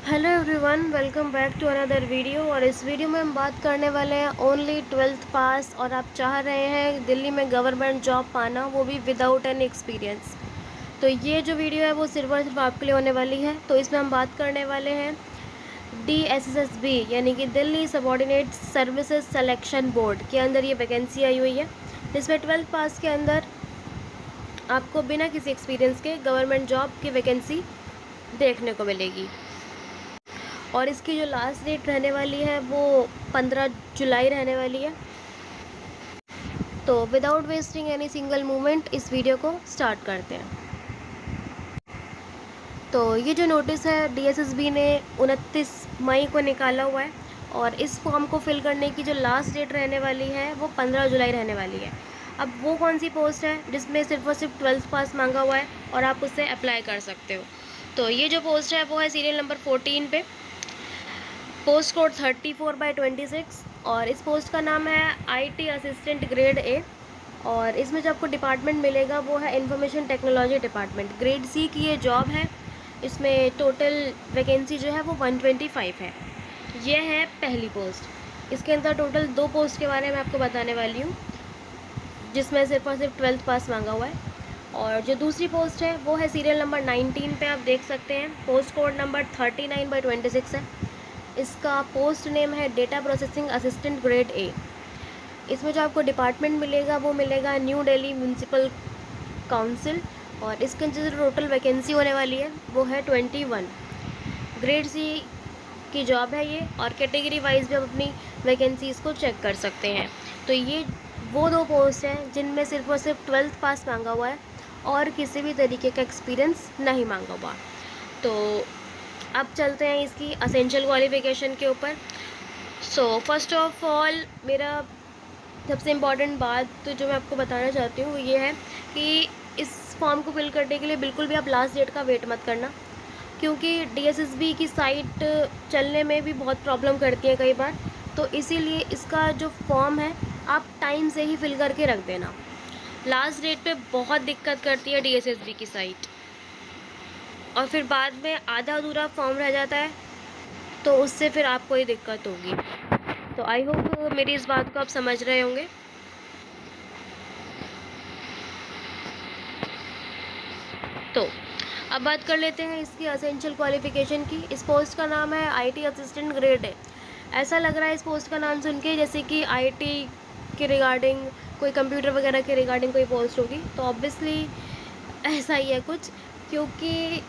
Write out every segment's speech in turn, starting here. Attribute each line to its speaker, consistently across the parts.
Speaker 1: Hello everyone, welcome back to another video. और इस video में हम बात करने वाले हैं ओनली 12th पास और आप चाह रहे हैं दिल्ली में गवर्नमेंट जॉब पाना, वो भी विदाउट एनी एक्सपीरियंस। तो ये जो वीडियो है वो सिर्फ और सिर्फ आपके लिए होने वाली है। तो इसमें हम बात करने वाले हैं DSSB यानी कि Delhi subordinate services selection board के अंदर ये वैकेंसी आई हुई है, जिसमें 12th पास के अंदर आपको बिना किसी एक्सपीरियंस के गवर्नमेंट जॉब की वैकेंसी देखने को मिलेगी। और इसकी जो लास्ट डेट रहने वाली है वो 15 जुलाई रहने वाली है। तो without wasting any single moment इस वीडियो को स्टार्ट करते हैं। तो ये जो नोटिस है DSSB ने 29 मई को निकाला हुआ है और इस फॉर्म को फिल करने की जो लास्ट डेट रहने वाली है वो 15 जुलाई रहने वाली है। अब वो कौन सी पोस्ट है जिसमें सिर्फ और सिर्फ 12th पास मांगा हुआ है और आप उससे अप्लाई कर सकते हो। तो ये जो पोस्ट है वो है सीरियल नंबर 14 पे, पोस्ट कोड 34/26 और इस पोस्ट का नाम है IT असिस्टेंट ग्रेड A। और इसमें जो आपको डिपार्टमेंट मिलेगा वो है information technology department, grade C की ये जॉब है। इसमें टोटल वैकेंसी जो है वो 125 है। ये है पहली पोस्ट। इसके अंदर टोटल 2 पोस्ट के बारे में आपको बताने वाली हूँ, जिसमें सिर्फ और सिर्फ 12th पास मांगा हुआ है। और जो दूसरी पोस्ट है वो है सीरियल नंबर 19 पे, आप देख सकते हैं पोस्ट कोड नंबर 39/26 है। इसका पोस्ट नेम है data processing assistant grade A। इसमें जो आपको डिपार्टमेंट मिलेगा वो मिलेगा न्यू दिल्ली म्यूनसिपल काउंसिल और इसके अंदर जो टोटल वैकेंसी होने वाली है वो है 21। ग्रेड C की जॉब है ये और कैटेगरी वाइज भी आप अपनी वैकेंसीज़ को चेक कर सकते हैं। तो ये वो 2 पोस्ट हैं जिनमें सिर्फ और सिर्फ 12th पास मांगा हुआ है और किसी भी तरीके का एक्सपीरियंस नहीं मांगा हुआ। तो अब चलते हैं इसकी असेंशियल क्वालिफ़िकेशन के ऊपर। सो फर्स्ट ऑफ ऑल मेरा सबसे इम्पॉर्टेंट बात तो जो मैं आपको बताना चाहती हूँ वो ये है कि इस फॉर्म को फिल करने के लिए बिल्कुल भी आप लास्ट डेट का वेट मत करना, क्योंकि DSSB की साइट चलने में भी बहुत प्रॉब्लम करती है कई बार। तो इसीलिए इसका जो फॉर्म है आप टाइम से ही फिल करके रख देना। लास्ट डेट पे बहुत दिक्कत करती है DSSB की साइट और फिर बाद में आधा अधूरा फॉर्म रह जाता है, तो उससे फिर आपको ही दिक्कत होगी। तो आई होप मेरी इस बात को आप समझ रहे होंगे। तो अब बात कर लेते हैं इसकी असेंशियल क्वालिफ़िकेशन की। इस पोस्ट का नाम है IT असिस्टेंट ग्रेड A। ऐसा लग रहा है इस पोस्ट का नाम सुन के जैसे कि IT के रिगार्डिंग कोई कंप्यूटर वगैरह के रिगार्डिंग कोई पोस्ट होगी, तो ऑब्वियसली ऐसा ही है कुछ, क्योंकि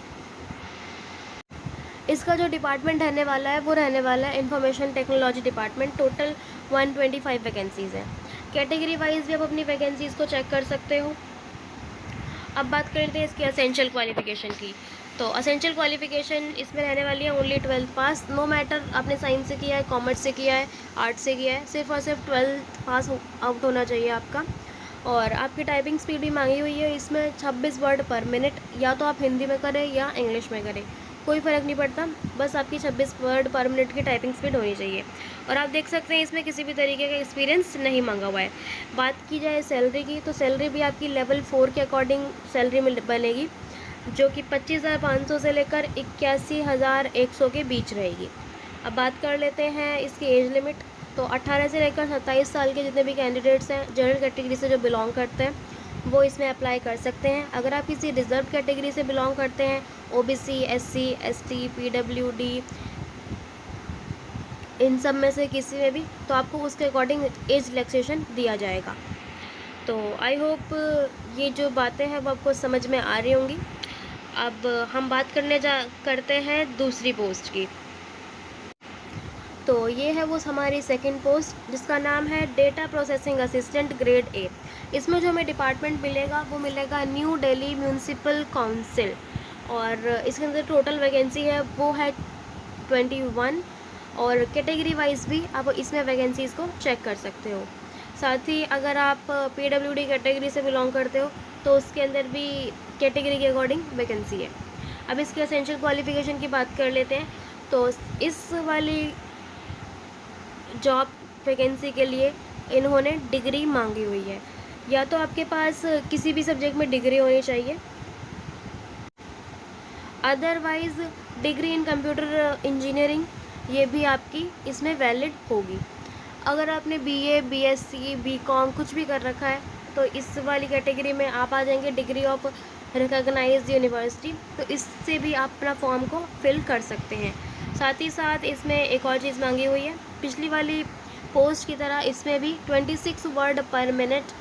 Speaker 1: इसका जो डिपार्टमेंट रहने वाला है वो रहने वाला है information technology department. Total 125 vacancies हैं। कैटेगरी वाइज भी आप अपनी वैकेंसीज़ को चेक कर सकते हो। अब बात करते हैं इसकी असेंशियल क्वालिफ़िकेशन की। तो असेंशियल क्वालिफ़िकेशन इसमें रहने वाली है ओनली 12th पास। नो मैटर आपने साइंस से किया है, कॉमर्स से किया है, आर्ट्स से किया है, सिर्फ और सिर्फ 12th पास आउट होना चाहिए आपका। और आपकी टाइपिंग स्पीड भी मांगी हुई है इसमें 26 वर्ड पर मिनट, या तो आप हिंदी में करें या इंग्लिश में करें, कोई फ़र्क नहीं पड़ता, बस आपकी 26 वर्ड पर मिनट की टाइपिंग स्पीड होनी चाहिए। और आप देख सकते हैं इसमें किसी भी तरीके का एक्सपीरियंस नहीं मांगा हुआ है। बात की जाए सैलरी की, तो सैलरी भी आपकी लेवल 4 के अकॉर्डिंग सैलरी बनेगी, जो कि 25,500 से लेकर 81,100 के बीच रहेगी। अब बात कर लेते हैं इसकी एज लिमिट। तो 18 से लेकर 27 साल के जितने भी कैंडिडेट्स हैं जनरल कैटेगरी से जो बिलोंग करते हैं वो इसमें अप्लाई कर सकते हैं। अगर आप किसी रिजर्व कैटेगरी से बिलोंग करते हैं, OBC, SC, ST, PWD, इन सब में से किसी में भी, तो आपको उसके अकॉर्डिंग एज रिलैक्सेशन दिया जाएगा। तो आई होप ये जो बातें हैं वो आपको समझ में आ रही होंगी। अब हम बात करते हैं दूसरी पोस्ट की। तो ये है वो हमारी सेकंड पोस्ट, जिसका नाम है data processing assistant grade A। इसमें जो हमें डिपार्टमेंट मिलेगा वो मिलेगा न्यू दिल्ली म्यूनसिपल काउंसिल और इसके अंदर टोटल वैकेंसी है वो है 21। और कैटेगरी वाइज भी आप इसमें वैकेंसीज़ को चेक कर सकते हो। साथ ही अगर आप PWD कैटेगरी से बिलोंग करते हो तो उसके अंदर भी कैटेगरी के अकॉर्डिंग वैकेंसी है। अब इसकी एसेंशियल क्वालिफ़िकेशन की बात कर लेते हैं। तो इस वाली जॉब वैकेंसी के लिए इन्होंने डिग्री मांगी हुई है, या तो आपके पास किसी भी सब्जेक्ट में डिग्री होनी चाहिए, otherwise degree in computer engineering ये भी आपकी इसमें वैलिड होगी। अगर आपने बीए, बीएससी, बीकॉम कुछ भी कर रखा है तो इस वाली कैटेगरी में आप आ जाएंगे, डिग्री ऑफ रिकॉग्नाइज्ड यूनिवर्सिटी, तो इससे भी आप अपना फॉर्म को फिल कर सकते हैं। साथ ही साथ इसमें एक और चीज़ मांगी हुई है, पिछली वाली पोस्ट की तरह इसमें भी 26 वर्ड पर मिनट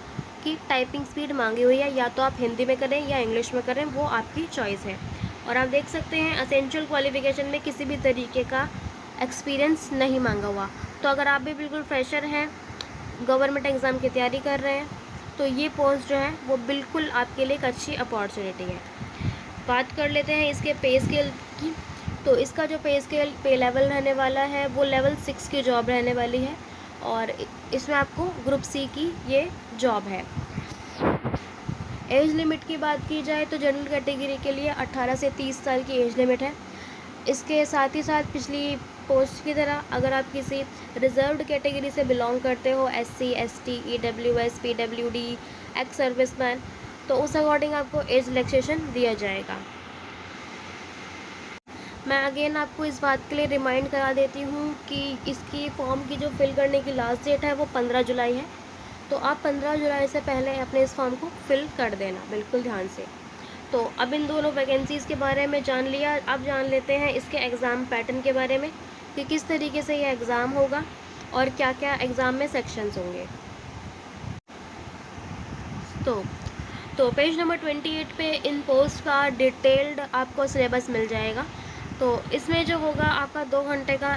Speaker 1: की टाइपिंग स्पीड मांगी हुई है। या तो आप हिंदी में करें या इंग्लिश में करें, वो आपकी चॉइस है। और आप देख सकते हैं असेंशियल क्वालिफिकेशन में किसी भी तरीके का एक्सपीरियंस नहीं मांगा हुआ। तो अगर आप भी बिल्कुल फ्रेशर हैं, गवर्नमेंट एग्ज़ाम की तैयारी कर रहे हैं, तो ये पोस्ट जो है वो बिल्कुल आपके लिए एक अच्छी अपॉर्चुनिटी है। बात कर लेते हैं इसके पे स्केल की। तो इसका जो पे लेवल रहने वाला है वो लेवल 6 की जॉब रहने वाली है, और इसमें आपको ग्रुप सी की ये जॉब है। एज लिमिट की बात की जाए तो जनरल कैटेगरी के लिए 18 से 30 साल की एज लिमिट है। इसके साथ ही साथ पिछली पोस्ट की तरह अगर आप किसी रिजर्व्ड कैटेगरी से बिलोंग करते हो, SC, ST, EWS, PWD, ex serviceman, तो उस अकॉर्डिंग आपको एज रिलैक्सेशन दिया जाएगा। मैं अगेन आपको इस बात के लिए रिमाइंड करा देती हूँ कि इसकी फॉर्म की जो फिल करने की लास्ट डेट है वो 15 जुलाई है। तो आप 15 जुलाई से पहले अपने इस फॉर्म को फिल कर देना, बिल्कुल ध्यान से। तो अब इन दोनों वैकेंसीज़ के बारे में जान लिया, अब जान लेते हैं इसके एग्ज़ाम पैटर्न के बारे में कि किस तरीके से ये एग्ज़ाम होगा और क्या क्या एग्ज़ाम में सेक्शंस होंगे। तो पेज नंबर 28 पे इन पोस्ट का डिटेल्ड आपको सिलेबस मिल जाएगा। तो इसमें जो होगा आपका 2 घंटे का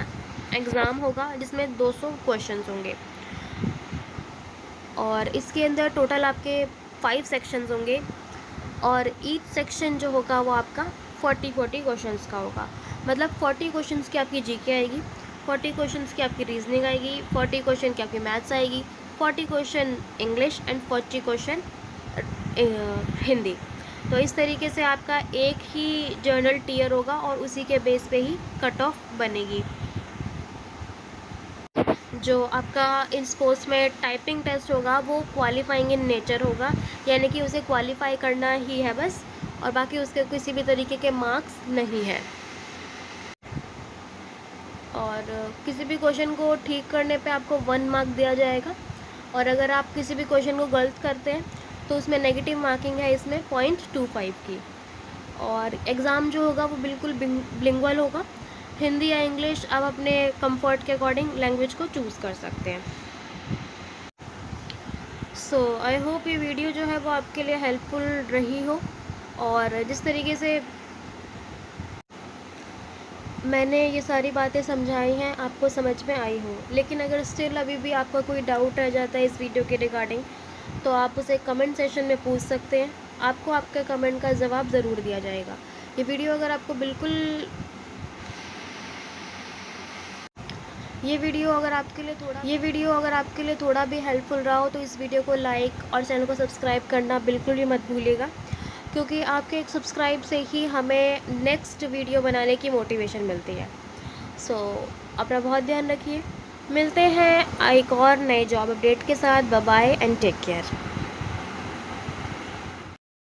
Speaker 1: एग्ज़ाम होगा जिसमें 200 क्वेश्चंस होंगे, और इसके अंदर टोटल आपके 5 सेक्शंस होंगे, और ईच सेक्शन जो होगा वो आपका 40 क्वेश्चंस का होगा। मतलब 40 क्वेश्चंस की आपकी जीके आएगी, 40 क्वेश्चंस की आपकी रीजनिंग आएगी, 40 क्वेश्चन की आपकी मैथ्स आएगी, 40 question English and 40 question Hindi. तो इस तरीके से आपका एक ही जर्नल टियर होगा और उसी के बेस पे ही कट ऑफ बनेगी। जो आपका इस पोस्ट में टाइपिंग टेस्ट होगा वो क्वालिफाइंग इन नेचर होगा, यानी कि उसे क्वालिफाई करना ही है बस, और बाकी उसके किसी भी तरीके के मार्क्स नहीं है। और किसी भी क्वेश्चन को ठीक करने पे आपको 1 मार्क दिया जाएगा, और अगर आप किसी भी क्वेश्चन को गलत करते हैं तो उसमें नेगेटिव मार्किंग है इसमें 0.25 की। और एग्ज़ाम जो होगा वो बिल्कुल बिलिंगुअल होगा, हिंदी या इंग्लिश आप अपने कंफर्ट के अकॉर्डिंग लैंग्वेज को चूज़ कर सकते हैं। सो आई होप ये वीडियो जो है वो आपके लिए हेल्पफुल रही हो, और जिस तरीके से मैंने ये सारी बातें समझाई हैं आपको समझ में आई हो। लेकिन अगर स्टिल अभी भी आपका कोई डाउट रह जाता है इस वीडियो के रिगार्डिंग, तो आप उसे कमेंट सेशन में पूछ सकते हैं, आपको आपके कमेंट का जवाब ज़रूर दिया जाएगा। ये वीडियो अगर आपको ये वीडियो अगर आपके लिए थोड़ा भी हेल्पफुल रहा हो तो इस वीडियो को लाइक और चैनल को सब्सक्राइब करना बिल्कुल भी मत भूलिएगा, क्योंकि आपके एक सब्सक्राइब से ही हमें नेक्स्ट वीडियो बनाने की मोटिवेशन मिलती है। सो अपना बहुत ध्यान रखिए, मिलते हैं एक और नए जॉब अपडेट के साथ। Bye bye and take care.